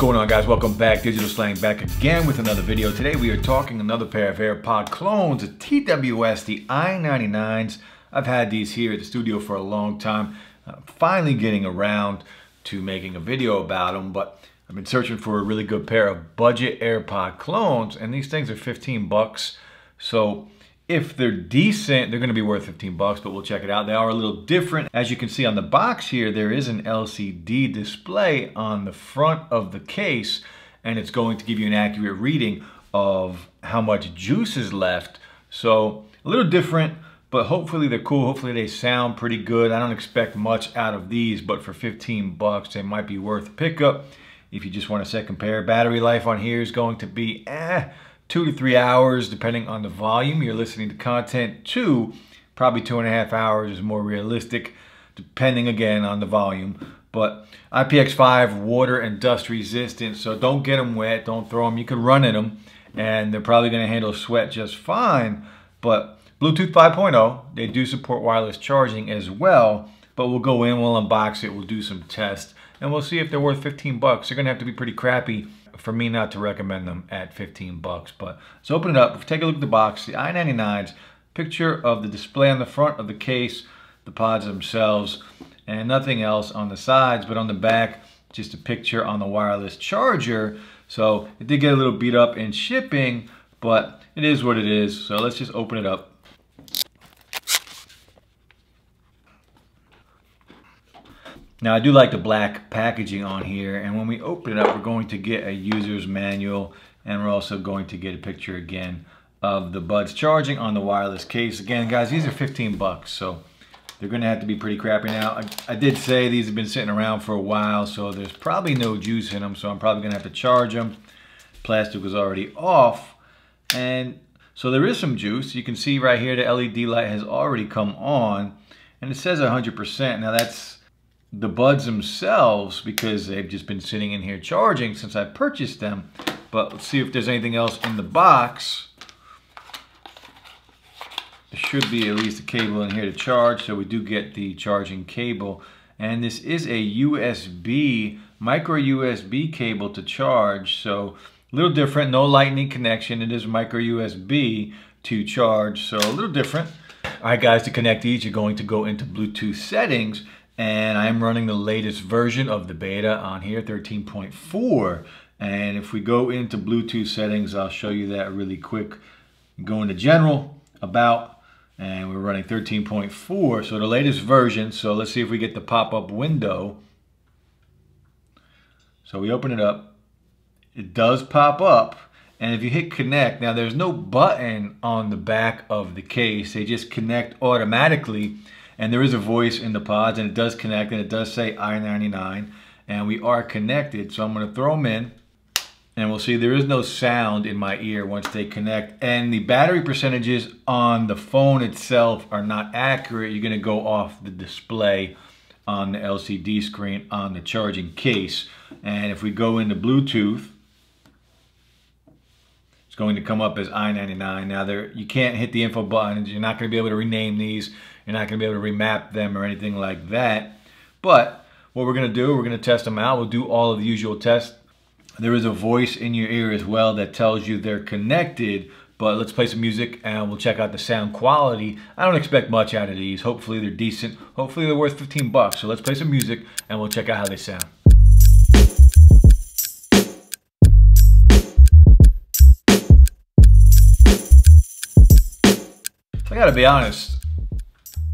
going on, guys? Welcome back. Digital Slang back again with another video. Today we are talking another pair of AirPod clones, the TWS, the i99s. I've had these here at the studio for a long time. Finally getting around to making a video about them, but I've been searching for a really good pair of budget AirPod clones, and these things are 15 bucks. So if they're decent, they're going to be worth 15 bucks, but we'll check it out. They are a little different. As you can see on the box here, there is an LCD display on the front of the case, and it's going to give you an accurate reading of how much juice is left. So a little different, but hopefully they're cool. Hopefully they sound pretty good. I don't expect much out of these, but for 15 bucks, they might be worth a pickup. If you just want a second pair, battery life on here is going to be 2 to 3 hours, depending on the volume you're listening to content to. Probably 2.5 hours is more realistic, depending again on the volume. But IPX5 water and dust resistant, so don't get them wet, don't throw them. You can run in them, and they're probably going to handle sweat just fine. But Bluetooth 5.0, they do support wireless charging as well. But we'll go in, we'll unbox it, we'll do some tests, and we'll see if they're worth 15 bucks. They're going to have to be pretty crappy for me not to recommend them at 15 bucks. But let's open it up. Take a look at the box. The i99s, picture of the display on the front of the case, the pods themselves, and nothing else on the sides. But on the back, just a picture on the wireless charger. So it did get a little beat up in shipping, but it is what it is. So let's just open it up. Now I do like the black packaging on here, and when we open it up, we're going to get a user's manual, and we're also going to get a picture again of the buds charging on the wireless case. Again, guys, these are 15 bucks, so they're gonna have to be pretty crappy. Now, I did say these have been sitting around for a while, so there's probably no juice in them, so I'm probably gonna have to charge them. Plastic was already off, and so there is some juice. You can see right here the LED light has already come on, and it says 100%. Now that's the buds themselves, because they've just been sitting in here charging since I purchased them. But let's see if there's anything else in the box. There should be at least a cable in here to charge, so we do get the charging cable. And this is a USB, micro USB cable to charge, so a little different, no lightning connection. It is micro USB to charge, so a little different. All right, guys, to connect these, you're going to go into Bluetooth settings, and I'm running the latest version of the beta on here, 13.4. And if we go into Bluetooth settings, I'll show you that really quick. Go into General, About, and we're running 13.4, so the latest version. So let's see if we get the pop-up window. So we open it up. It does pop up, and if you hit connect, now there's no button on the back of the case. They just connect automatically. And there is a voice in the pods, and it does connect, and it does say i99, and we are connected. So I'm going to throw them in, and we'll see there is no sound in my ear once they connect. And the battery percentages on the phone itself are not accurate. You're going to go off the display on the LCD screen on the charging case. And if we go into Bluetooth, it's going to come up as i99. Now, you can't hit the info button. You're not going to be able to rename these. You're not going to be able to remap them or anything like that. But what we're going to do, we're going to test them out. We'll do all of the usual tests. There is a voice in your ear as well that tells you they're connected. But let's play some music and we'll check out the sound quality. I don't expect much out of these. Hopefully they're decent. Hopefully they're worth 15 bucks. So let's play some music and we'll check out how they sound. I gotta be honest,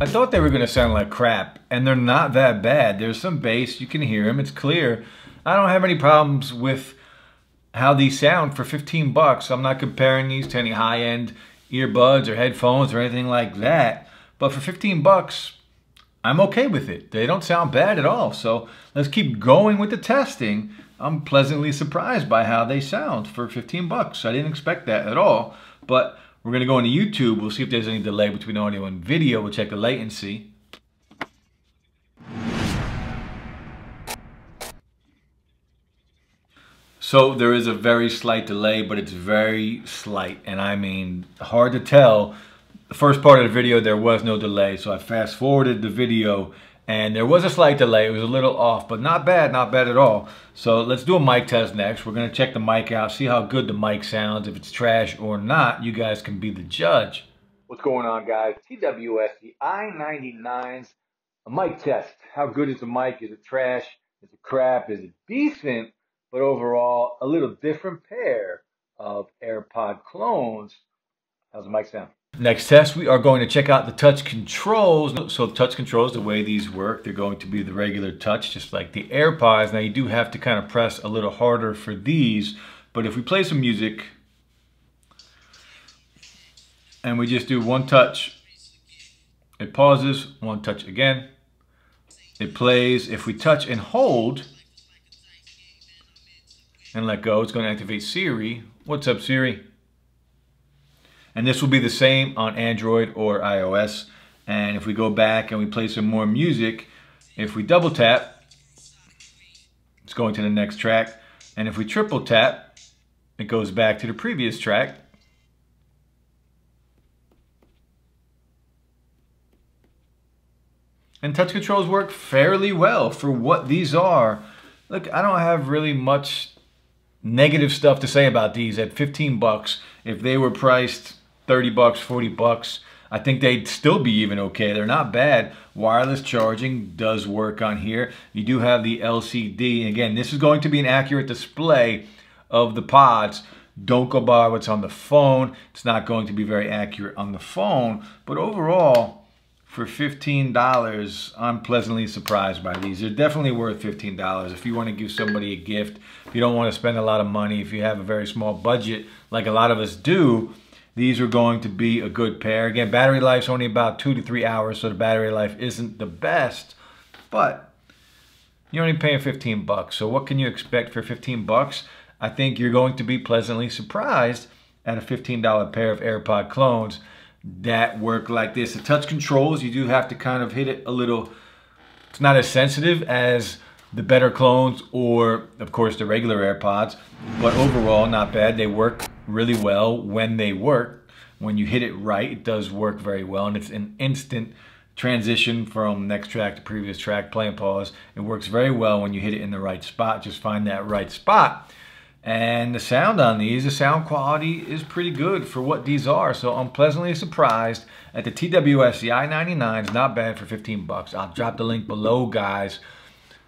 I thought they were gonna sound like crap, and they're not that bad. There's some bass, you can hear them, it's clear. I don't have any problems with how these sound for 15 bucks. I'm not comparing these to any high-end earbuds or headphones or anything like that. But for 15 bucks, I'm okay with it. They don't sound bad at all. So let's keep going with the testing. I'm pleasantly surprised by how they sound for 15 bucks. I didn't expect that at all. But we're going to go into YouTube. We'll see if there's any delay between audio and video. We'll check the latency. So there is a very slight delay, but it's very slight. And I mean, hard to tell. The first part of the video, there was no delay. So I fast forwarded the video And there was a slight delay. It was a little off, but not bad at all. So let's do a mic test next. We're gonna check the mic out, see how good the mic sounds. If it's trash or not, you guys can be the judge. What's going on, guys? TWS, the i99s, a mic test. How good is the mic? Is it trash? Is it crap? Is it decent? But overall, a little different pair of AirPod clones. How's the mic sound? Next test, we are going to check out the touch controls. So the touch controls, the way these work, they're going to be the regular touch, just like the AirPods. Now you do have to kind of press a little harder for these, but if we play some music and we just do one touch, it pauses, one touch again, it plays. If we touch and hold and let go, it's going to activate Siri. What's up, Siri? And this will be the same on Android or iOS. And if we go back and we play some more music, if we double tap, it's going to the next track. And if we triple tap, it goes back to the previous track. And touch controls work fairly well for what these are. Look, I don't have really much negative stuff to say about these. At 15 bucks, if they were priced 30 bucks, 40 bucks, I think they'd still be even okay. They're not bad. Wireless charging does work on here. You do have the LCD. Again, this is going to be an accurate display of the pods. Don't go by what's on the phone. It's not going to be very accurate on the phone. But overall, for $15, I'm pleasantly surprised by these. They're definitely worth $15. If you want to give somebody a gift, if you don't want to spend a lot of money, if you have a very small budget, like a lot of us do, these are going to be a good pair. Again, battery life's only about 2 to 3 hours, so the battery life isn't the best, but you're only paying 15 bucks. So what can you expect for 15 bucks? I think you're going to be pleasantly surprised at a $15 pair of AirPod clones that work like this. The touch controls, you do have to kind of hit it a little. It's not as sensitive as the better clones or, of course, the regular AirPods, but overall, not bad. They work really well when they work. When you hit it right, it does work very well, and it's an instant transition from next track to previous track, play and pause. It works very well when you hit it in the right spot. Just find that right spot. And the sound on these, the sound quality is pretty good for what these are. So I'm pleasantly surprised at the TWS, the i99s, not bad for 15 bucks. I'll drop the link below, guys.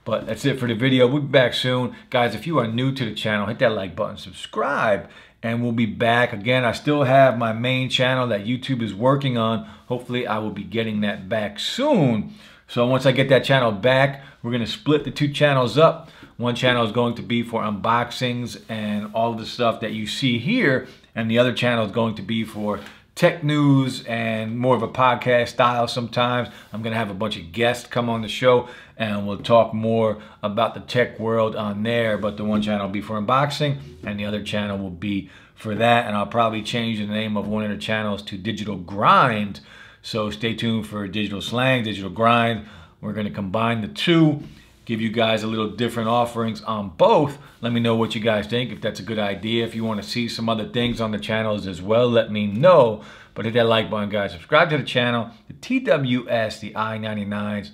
But that's it for the video. We'll be back soon. Guys, if you are new to the channel, hit that like button, subscribe, and we'll be back. Again, I still have my main channel that YouTube is working on. Hopefully, I will be getting that back soon. So once I get that channel back, we're going to split the two channels up. One channel is going to be for unboxings and all of the stuff that you see here, and the other channel is going to be for tech news and more of a podcast style sometimes. I'm going to have a bunch of guests come on the show, and we'll talk more about the tech world on there. But the one channel will be for unboxing, and the other channel will be for that. And I'll probably change the name of one of the channels to Digital Grind. So stay tuned for Digital Slang, Digital Grind. We're going to combine the two, give you guys a little different offerings on both. Let me know what you guys think, if that's a good idea. If you want to see some other things on the channels as well, let me know. But hit that like button, guys. Subscribe to the channel. The TWS, the i99s,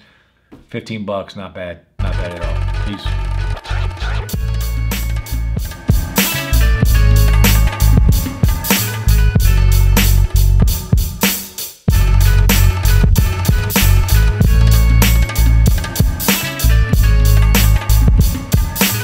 15 bucks, not bad. Not bad at all. Peace.